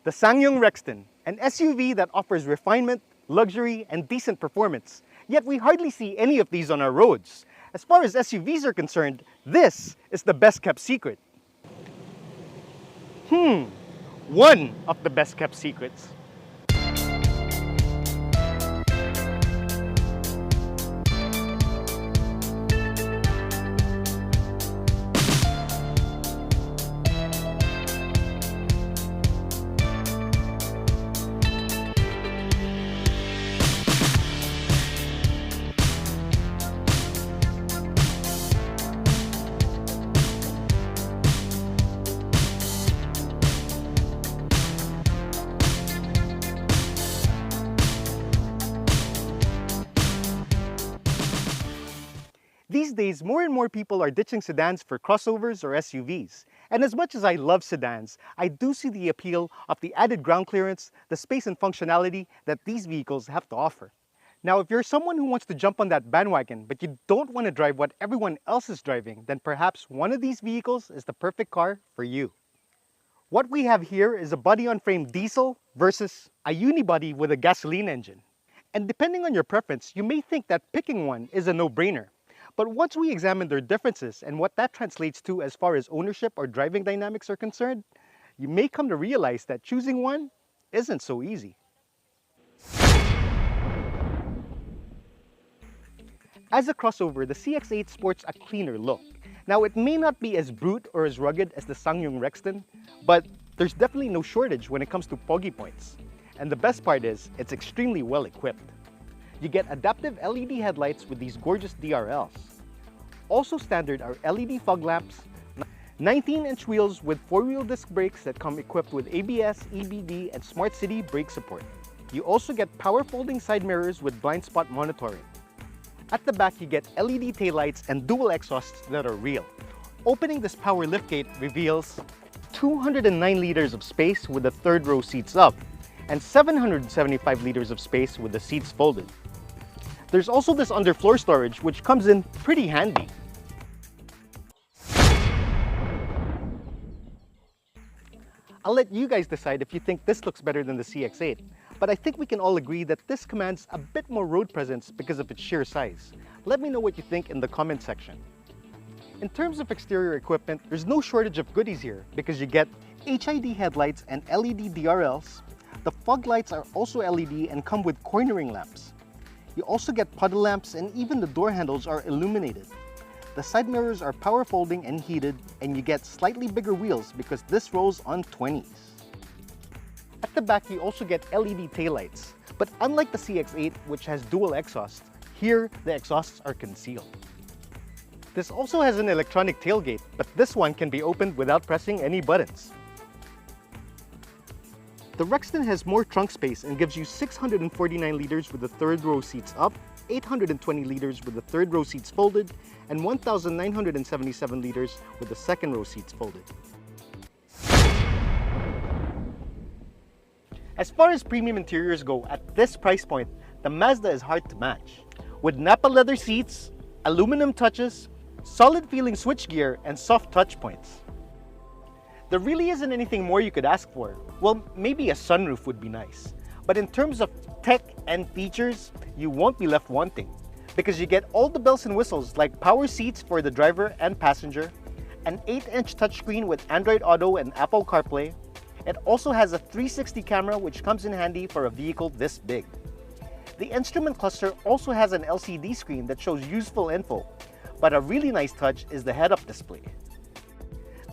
The SsangYong Rexton, an SUV that offers refinement, luxury, and decent performance. Yet we hardly see any of these on our roads. As far as SUVs are concerned, this is the best kept secret. One of the best kept secrets. These days, more and more people are ditching sedans for crossovers or SUVs. And as much as I love sedans, I do see the appeal of the added ground clearance, the space and functionality that these vehicles have to offer. Now, if you're someone who wants to jump on that bandwagon, but you don't want to drive what everyone else is driving, then perhaps one of these vehicles is the perfect car for you. What we have here is a body-on-frame diesel versus a unibody with a gasoline engine. And depending on your preference, you may think that picking one is a no-brainer. But once we examine their differences and what that translates to as far as ownership or driving dynamics are concerned, you may come to realize that choosing one isn't so easy. As a crossover, the CX-8 sports a cleaner look. Now, it may not be as brute or as rugged as the SsangYong Rexton, but there's definitely no shortage when it comes to pogi points. And the best part is, it's extremely well equipped. You get adaptive LED headlights with these gorgeous DRLs. Also standard are LED fog lamps, 19-inch wheels with 4-wheel disc brakes that come equipped with ABS, EBD, and Smart City brake support. You also get power folding side mirrors with blind spot monitoring. At the back, you get LED taillights and dual exhausts that are real. Opening this power liftgate reveals 209 liters of space with the third row seats up, and 775 liters of space with the seats folded. There's also this underfloor storage, which comes in pretty handy. I'll let you guys decide if you think this looks better than the CX-8, but I think we can all agree that this commands a bit more road presence because of its sheer size. Let me know what you think in the comment section. In terms of exterior equipment, there's no shortage of goodies here because you get HID headlights and LED DRLs. The fog lights are also LED and come with cornering lamps. You also get puddle lamps, and even the door handles are illuminated. The side mirrors are power folding and heated, and you get slightly bigger wheels because this rolls on 20s. At the back, you also get LED taillights, but unlike the CX-8, which has dual exhaust, here the exhausts are concealed. This also has an electronic tailgate, but this one can be opened without pressing any buttons. The Rexton has more trunk space and gives you 649 liters with the third row seats up, 820 liters with the third row seats folded, and 1,977 liters with the second row seats folded. As far as premium interiors go, at this price point, the Mazda is hard to match. With Nappa leather seats, aluminum touches, solid feeling switchgear, and soft touch points. There really isn't anything more you could ask for. Well, maybe a sunroof would be nice. But in terms of tech and features, you won't be left wanting. Because you get all the bells and whistles like power seats for the driver and passenger, an 8-inch touchscreen with Android Auto and Apple CarPlay. It also has a 360 camera which comes in handy for a vehicle this big. The instrument cluster also has an LCD screen that shows useful info. But a really nice touch is the head-up display.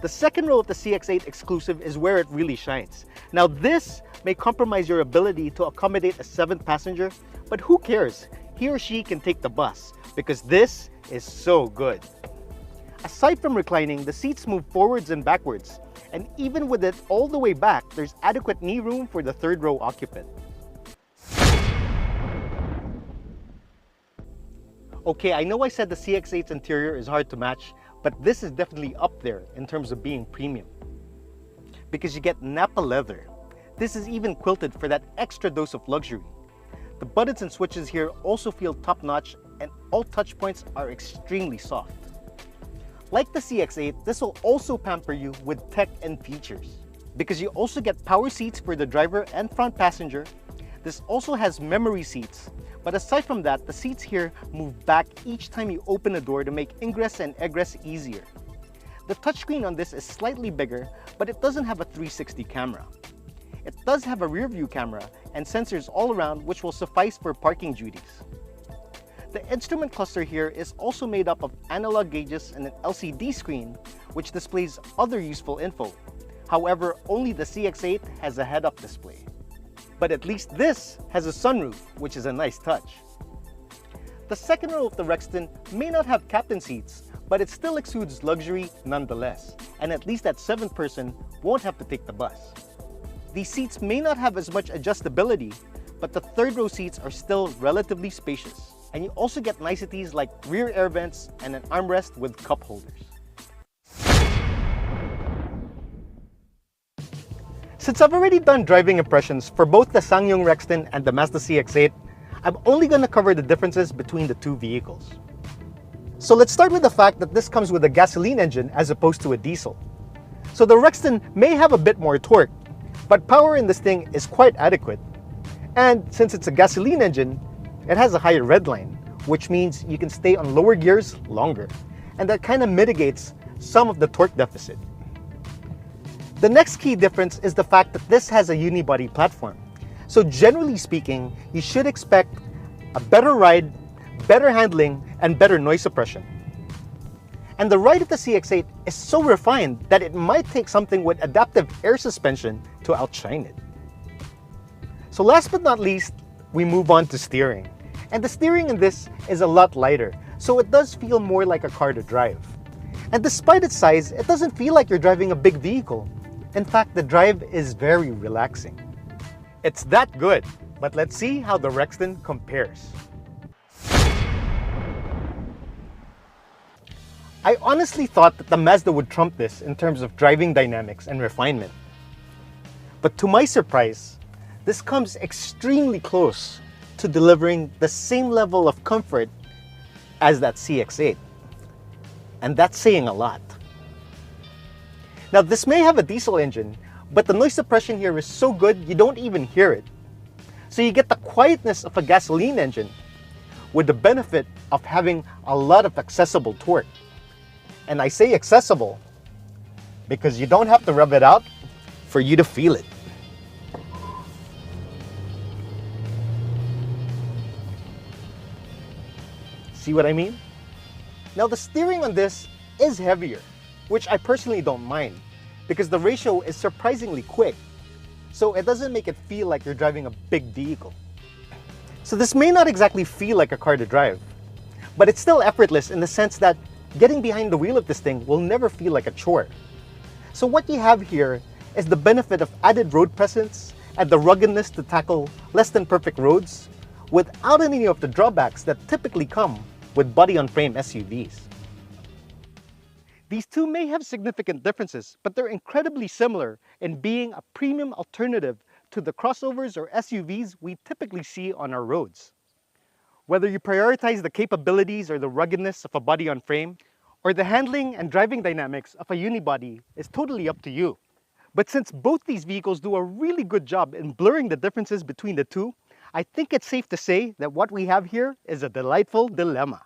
The second row of the CX-8 Exclusive is where it really shines. Now this may compromise your ability to accommodate a 7th passenger, but who cares? He or she can take the bus because this is so good. Aside from reclining, the seats move forwards and backwards, and even with it all the way back, there's adequate knee room for the third row occupant. Okay, I know I said the CX-8's interior is hard to match, but this is definitely up there in terms of being premium. Because you get Nappa leather. This is even quilted for that extra dose of luxury. The buttons and switches here also feel top-notch, and all touch points are extremely soft. Like the CX-8, this will also pamper you with tech and features. because you also get power seats for the driver and front passenger. This also has memory seats, but aside from that, the seats here move back each time you open a door to make ingress and egress easier. The touchscreen on this is slightly bigger, but it doesn't have a 360 camera. It does have a rear view camera and sensors all around, which will suffice for parking duties. The instrument cluster here is also made up of analog gauges and an LCD screen, which displays other useful info. However, only the CX-8 has a head-up display. But at least this has a sunroof, which is a nice touch. The second row of the Rexton may not have captain seats, but it still exudes luxury nonetheless, and at least that 7th person won't have to take the bus. These seats may not have as much adjustability, but the third row seats are still relatively spacious. And you also get niceties like rear air vents and an armrest with cup holders. Since I've already done driving impressions for both the SsangYong Rexton and the Mazda CX-8, I'm only going to cover the differences between the two vehicles. So let's start with the fact that this comes with a gasoline engine as opposed to a diesel. So the Rexton may have a bit more torque, but power in this thing is quite adequate. And since it's a gasoline engine, it has a higher redline, which means you can stay on lower gears longer. And that kind of mitigates some of the torque deficit. The next key difference is the fact that this has a unibody platform. So generally speaking, you should expect a better ride, better handling, and better noise suppression. And the ride of the CX-8 is so refined that it might take something with adaptive air suspension to outshine it. So last but not least, we move on to steering. And the steering in this is a lot lighter, so it does feel more like a car to drive. And despite its size, it doesn't feel like you're driving a big vehicle. In fact, the drive is very relaxing. It's that good, but let's see how the Rexton compares. I honestly thought that the Mazda would trump this in terms of driving dynamics and refinement. But to my surprise, this comes extremely close to delivering the same level of comfort as that CX-8. And that's saying a lot. Now this may have a diesel engine, but the noise suppression here is so good you don't even hear it. So you get the quietness of a gasoline engine with the benefit of having a lot of accessible torque. And I say accessible because you don't have to rub it out for you to feel it. See what I mean? Now the steering on this is heavier, which I personally don't mind because the ratio is surprisingly quick. So it doesn't make it feel like you're driving a big vehicle. So this may not exactly feel like a car to drive, but it's still effortless in the sense that getting behind the wheel of this thing will never feel like a chore. So what you have here is the benefit of added road presence and the ruggedness to tackle less than perfect roads without any of the drawbacks that typically come with body-on-frame SUVs. These two may have significant differences, but they're incredibly similar in being a premium alternative to the crossovers or SUVs we typically see on our roads. Whether you prioritize the capabilities or the ruggedness of a body-on-frame, or the handling and driving dynamics of a unibody is totally up to you. But since both these vehicles do a really good job in blurring the differences between the two, I think it's safe to say that what we have here is a delightful dilemma.